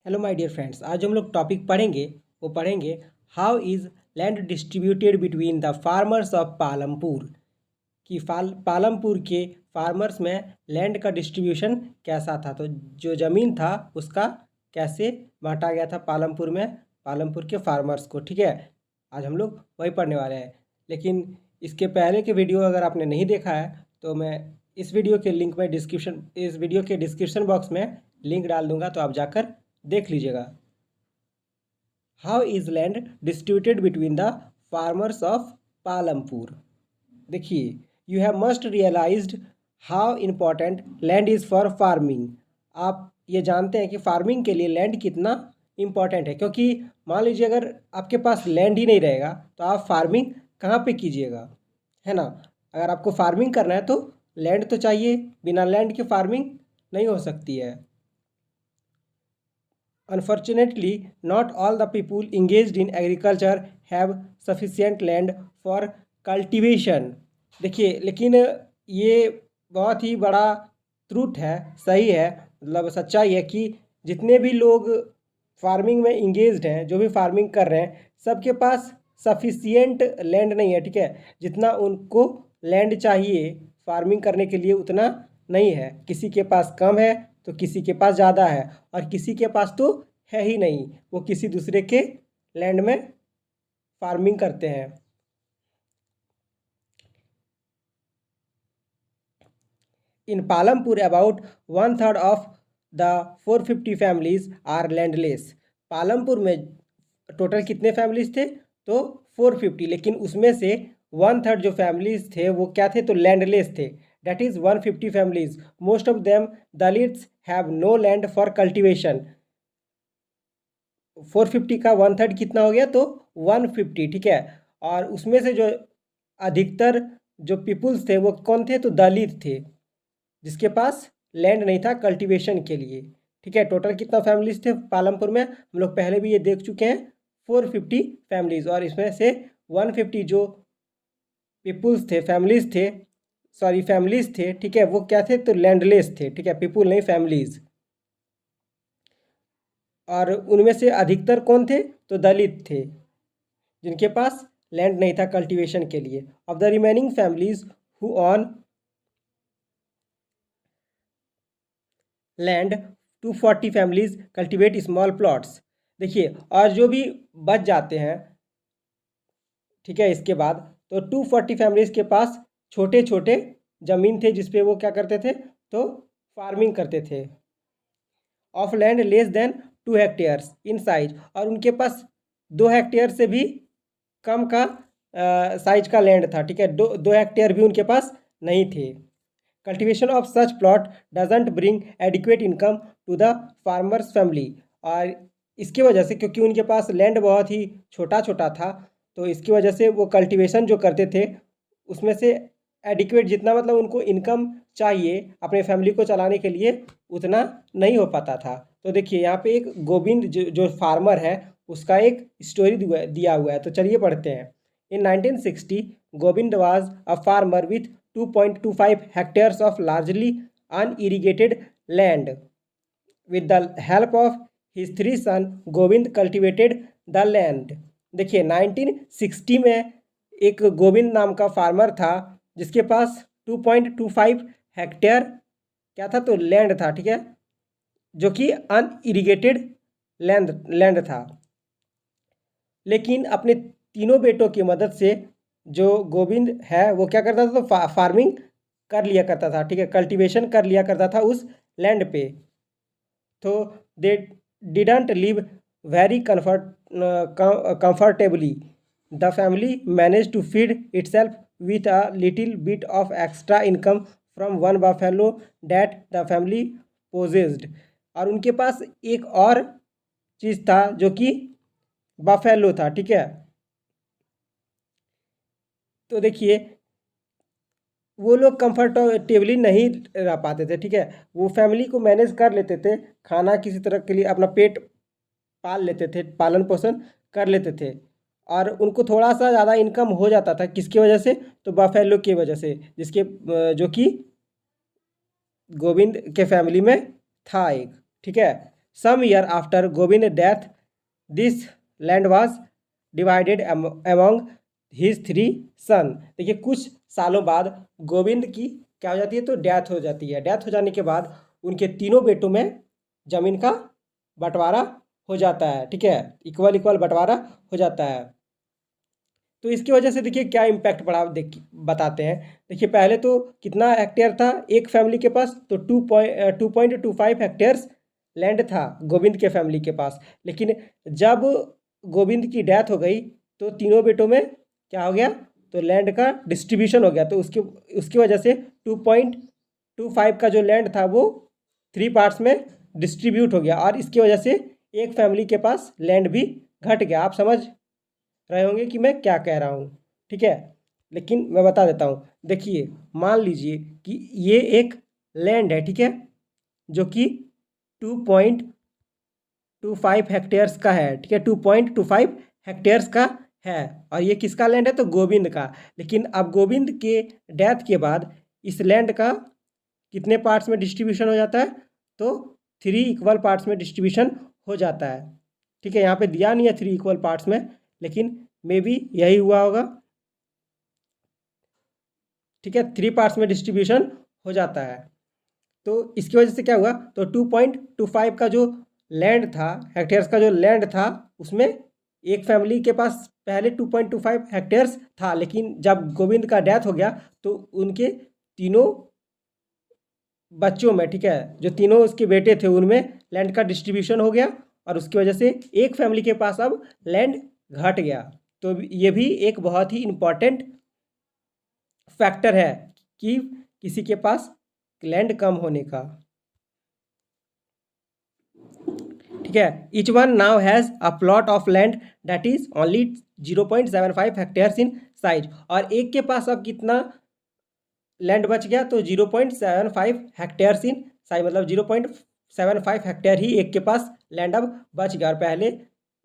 Hello my dear friends, आज हम लोग टॉपिक पढ़ेंगे how is land distributed between the farmers of Palampur. कि पालमपुर के फार्मर्स में लैंड का डिस्ट्रीब्यूशन कैसा था। तो जो ज़मीन था उसका कैसे बांटा गया था पालमपुर में, पालमपुर के फार्मर्स को। ठीक है, आज हम लोग वही पढ़ने वाले हैं। लेकिन इसके पहले के वीडियो अगर आपने नहीं देखा है तो मैं इस वीडियो के लिंक में इस वीडियो के डिस्क्रिप्शन बॉक्स में लिंक डाल दूंगा, तो आप जाकर देख लीजिएगा। How is land distributed between the farmers of Palampur. देखिए, you have must realized how important land is for farming. आप ये जानते हैं कि फार्मिंग के लिए लैंड कितना इम्पॉर्टेंट है, क्योंकि मान लीजिए अगर आपके पास लैंड ही नहीं रहेगा तो आप फार्मिंग कहाँ पे कीजिएगा, है ना। अगर आपको फार्मिंग करना है तो लैंड तो चाहिए, बिना लैंड के फार्मिंग नहीं हो सकती है। Unfortunately, not all the people engaged in agriculture have sufficient land for cultivation। देखिए, लेकिन ये बहुत ही बड़ा ट्रूथ है, सही है, मतलब सच्चाई है कि जितने भी लोग फार्मिंग में इंगेज्ड हैं, जो भी फार्मिंग कर रहे हैं, सबके पास सफिशियंट लैंड नहीं है। ठीक है, जितना उनको लैंड चाहिए फार्मिंग करने के लिए उतना नहीं है। किसी के पास कम है तो किसी के पास ज़्यादा है, और किसी के पास तो है ही नहीं, वो किसी दूसरे के लैंड में फार्मिंग करते हैं। In Palampur about 1/3 of the 450 families are landless. Palampur में टोटल कितने फैमिलीज थे, तो 450, लेकिन उसमें से 1/3 जो फैमिलीज थे वो क्या थे, तो लैंडलेस थे। That is 150 families. Most of them Dalits have no land for cultivation. 450 का 1/3 कितना हो गया, तो 150। ठीक है, और उसमें से जो अधिकतर जो पीपुल्स थे वो कौन थे, तो दलित थे, जिसके पास लैंड नहीं था कल्टीवेशन के लिए। ठीक है, टोटल कितना फैमिलीज थे पालमपुर में, हम लोग पहले भी ये देख चुके हैं, 450 फैमिलीज। और इसमें से 150 जो पीपुल्स थे, फैमिलीज थे, ठीक है, वो क्या थे, तो लैंडलेस थे। ठीक है, पीपुल नहीं, फैमिलीज। और उनमें से अधिकतर कौन थे, तो दलित थे, जिनके पास लैंड नहीं था कल्टीवेशन के लिए। Of the remaining families who on land 240 families cultivate small plots. देखिए, और जो भी बच जाते हैं, ठीक है, इसके बाद तो 240 फैमिलीज के पास छोटे छोटे ज़मीन थे जिसपे वो क्या करते थे, तो फार्मिंग करते थे। Of land less than 2 hectares in size, और उनके पास 2 हेक्टेयर से भी कम का साइज का लैंड था। ठीक है, 2 हेक्टेयर भी उनके पास नहीं थे। Cultivation of such plot doesn't bring adequate income to the farmers family. और इसकी वजह से, क्योंकि उनके पास लैंड बहुत ही छोटा छोटा था, तो इसकी वजह से वो कल्टीवेशन जो करते थे उसमें से एडिक्वेट, जितना मतलब उनको इनकम चाहिए अपने फैमिली को चलाने के लिए, उतना नहीं हो पाता था। तो देखिए, यहाँ पे एक गोविंद जो फार्मर है उसका एक स्टोरी दिया हुआ है, तो चलिए पढ़ते हैं। इन 1960 Govind was a farmer with 2.25 hectares of largely unirrigated land. With the help of his 3 sons, Govind cultivated the land. देखिए, 1960 में एक गोविंद नाम का फार्मर था जिसके पास 2.25 हेक्टेयर क्या था, तो लैंड था। ठीक है, जो कि अनइरिगेटेड लैंड था। लेकिन अपने तीनों बेटों की मदद से जो गोविंद है वो क्या करता था, तो फार्मिंग कर लिया करता था। ठीक है, कल्टीवेशन कर लिया करता था उस लैंड पे। तो they didn't live very comfortably. The family manage to feed itself with a little bit of extra income from one buffalo that the family possessed. और उनके पास एक और चीज़ था जो कि बफेलो था। ठीक है, तो देखिए, वो लोग कंफर्टेबली नहीं रह पाते थे। ठीक है, वो फैमिली को मैनेज कर लेते थे, खाना किसी तरह के लिए अपना पेट पाल लेते थे, पालन पोषण कर लेते थे, और उनको थोड़ा सा ज़्यादा इनकम हो जाता था। किसकी वजह से, तो बफेलो की वजह से, जिसके जो कि गोविंद के फैमिली में था एक। ठीक है, some year after Govind death this land was divided among his 3 son. देखिए कुछ सालों बाद गोविंद की क्या हो जाती है, तो डेथ हो जाती है। डेथ हो जाने के बाद उनके तीनों बेटों में जमीन का बंटवारा हो जाता है, ठीक है, इक्वल इक्वल बंटवारा हो जाता है। तो इसकी वजह से देखिए क्या इम्पैक्ट पड़ा, बताते हैं। देखिए पहले तो कितना हेक्टेयर था एक फैमिली के पास, तो 2.25 हेक्टेयर्स लैंड था गोविंद के फैमिली के पास। लेकिन जब गोविंद की डेथ हो गई तो तीनों बेटों में क्या हो गया, तो लैंड का डिस्ट्रीब्यूशन हो गया। तो उसकी वजह से 2.25 का जो लैंड था वो 3 पार्ट्स में डिस्ट्रीब्यूट हो गया, और इसकी वजह से एक फैमिली के पास लैंड भी घट गया। आप समझ रहे होंगे कि मैं क्या कह रहा हूँ, ठीक है। लेकिन मैं बता देता हूँ। देखिए मान लीजिए कि ये एक लैंड है, ठीक है, जो कि 2.25 हेक्टेयर्स का है, ठीक है, 2.25 हेक्टेयर्स का है। और ये किसका लैंड है, तो गोविंद का। लेकिन अब गोविंद के डेथ के बाद इस लैंड का कितने पार्ट्स में डिस्ट्रीब्यूशन हो जाता है, तो 3 इक्वल पार्ट्स में डिस्ट्रीब्यूशन हो जाता है, ठीक है। यहाँ पे दिया नहीं है 3 इक्वल पार्ट्स में, लेकिन मे बी यही हुआ होगा, ठीक है। 3 पार्ट्स में डिस्ट्रीब्यूशन हो जाता है। तो इसकी वजह से क्या हुआ, तो 2.25 का जो लैंड था, हेक्टेयर्स का जो लैंड था, उसमें एक फैमिली के पास पहले 2.25 हेक्टेयर्स था। लेकिन जब गोविंद का डेथ हो गया तो उनके तीनों बच्चों में, ठीक है, जो तीनों उसके बेटे थे उनमें लैंड का डिस्ट्रीब्यूशन हो गया, और उसकी वजह से एक फैमिली के पास अब लैंड घट गया। तो ये भी एक बहुत ही इम्पॉर्टेंट फैक्टर है कि किसी के पास लैंड कम होने का, ठीक है। Each one now has a plot of land that is only 0.75 hectares in size. और एक के पास अब कितना लैंड बच गया, तो 0.75 हेक्टेयर्स इन साइज, मतलब 0.75 हेक्टेयर ही एक के पास लैंड अब बच गया। और पहले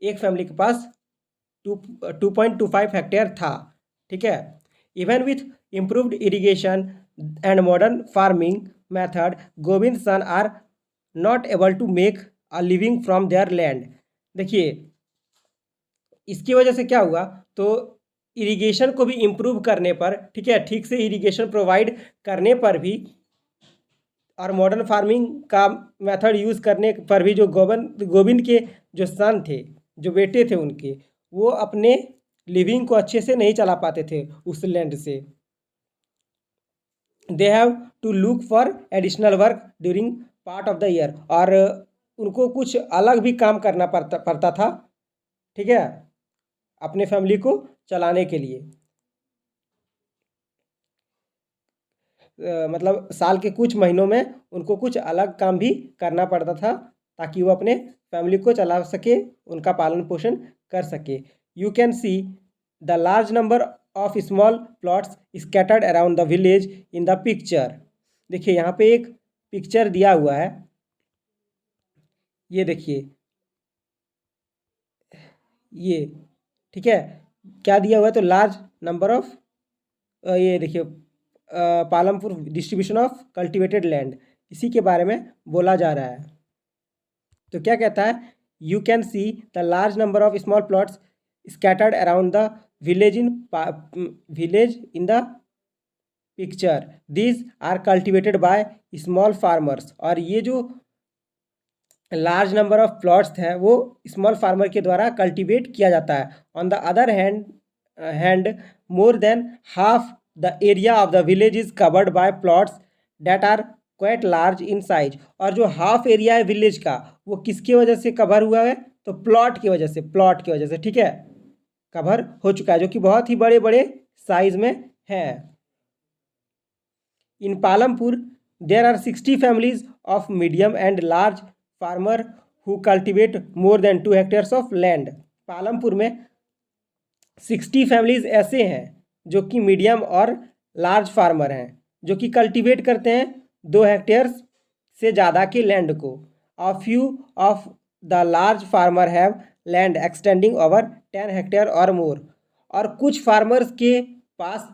एक फैमिली के पास 2.25 हेक्टेयर था, ठीक है। Even with improved irrigation and modern farming method, Govind son are not able to make a living from their land. देखिए इसकी वजह से क्या हुआ, तो इरिगेशन को भी इम्प्रूव करने पर, ठीक है, ठीक से इरिगेशन प्रोवाइड करने पर भी, और मॉडर्न फार्मिंग का मेथड यूज़ करने पर भी, जो गोविंद के जो सन थे, जो बेटे थे उनके, वो अपने लिविंग को अच्छे से नहीं चला पाते थे उस लैंड से। They have to look for additional work during part of the year. और उनको कुछ अलग भी काम करना पड़ता था, ठीक है, अपने फैमिली को चलाने के लिए। मतलब साल के कुछ महीनों में उनको कुछ अलग काम भी करना पड़ता था, ताकि वो अपने फैमिली को चला सके, उनका पालन पोषण कर सके। You can see the large number of small plots scattered around the village in the picture. देखिए यहाँ पे एक पिक्चर दिया हुआ है, ये देखिए, ये, ठीक है, क्या दिया हुआ है, तो लार्ज नंबर ऑफ, ये देखिए, Palampur distribution of cultivated land, इसी के बारे में बोला जा रहा है। तो क्या कहता है, you can see the large number of small plots scattered around the village in the picture, these are cultivated by small farmers. और ये जो लार्ज नंबर ऑफ प्लॉट्स है वो स्मॉल फार्मर के द्वारा कल्टीवेट किया जाता है। On the other hand more than half the area of the village is covered by plots that are quite large in size. और जो हाफ एरिया है विलेज का, वो किसकी वजह से कवर हुआ है, तो प्लॉट की वजह से, ठीक है, कवर हो चुका है, जो कि बहुत ही बड़े बड़े साइज में है। In Palampur there are 60 families of medium and large farmer who cultivate more than 2 hectares of land. Palampur में 60 फैमिलीज ऐसे हैं जो कि मीडियम और लार्ज फार्मर हैं, जो कि कल्टिवेट करते हैं 2 हेक्टेयर्स से ज़्यादा के लैंड को। A few of the large farmer have land extending over 10 hectare और मोर। और कुछ फार्मर्स के पास